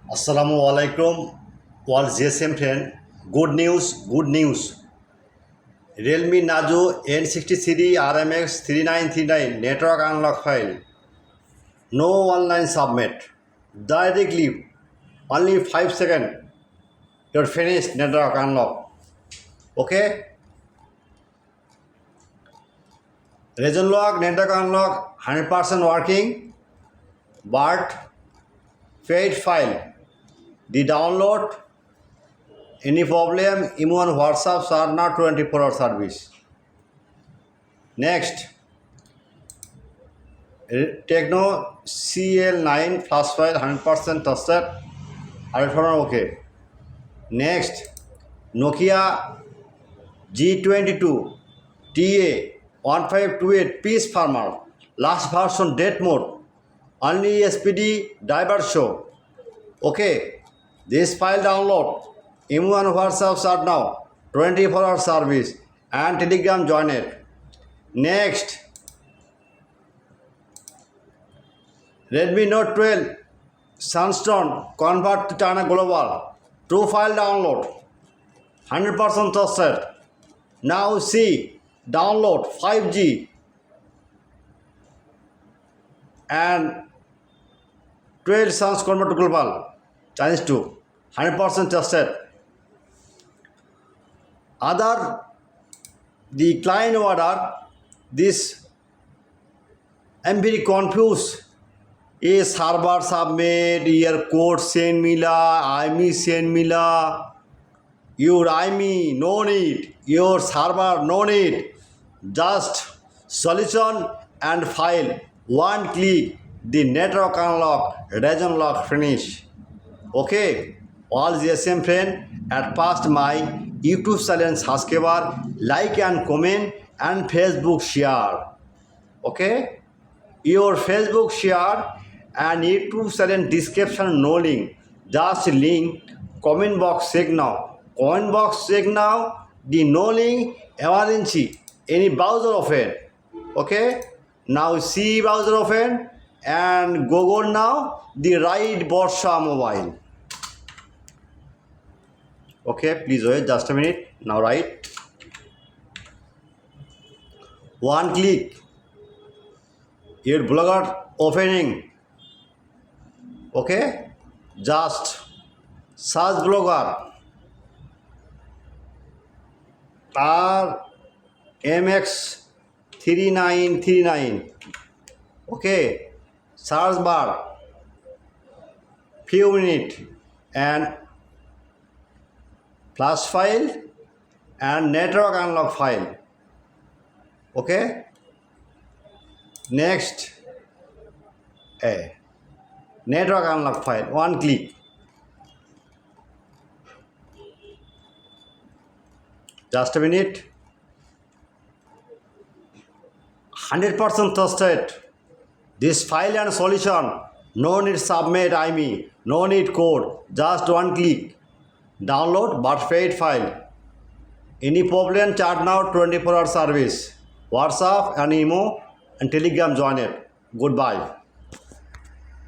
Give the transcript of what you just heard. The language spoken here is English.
Assalamu alaikum, all GSM friend. Good news. Realme Nazo N63 RMX 3939 network unlock file. No online submit. Directly, only 5 seconds. You're finished network unlock. Okay? Region lock, network unlock, 100% working. But paid file. The download. Any problem, email and WhatsApp are not 24-hour service. Next, Techno CL9 flash file 100% trusted. Okay. Next, Nokia G22 TA 1528 Peace Farmer last version date mode. Only SPD driver show. Okay. This file download. Email and WhatsApp are now 24-hour service and Telegram joined. Next, Redmi Note 12 Sunstone convert to China Global. True file download. 100% trusted. Now see, download 5G and 12 Suns convert to Global. Chinese 2. 100% trusted. Other, the client order, this I'm very confused. A server submit, your code send mila, IME send mila, your IME no need, your server no need. Just solution and file. One click, the network unlock, region lock finish. Okay, all GSM friend, at past my YouTube channel subscriber, like and comment and Facebook share. Okay, your Facebook share and YouTube channel description no link. Just link comment box check now. Comment box check now. The no link emergency. Any browser open. Okay. Now see browser open and Google now the right Borsha mobile. Okay, please wait just a minute. Now right. One click. Your blogger opening. Okay, just search blogger RMX 3939. Okay, search bar, few minutes and flash file and network unlock file. Okay, next network unlock file, one click. Just a minute. 100% trusted. This file and solution, no need submit IME, no need code, just one click. Download but paid file. Any problem, chat now, 24-hour service. WhatsApp and email and Telegram join it. Goodbye.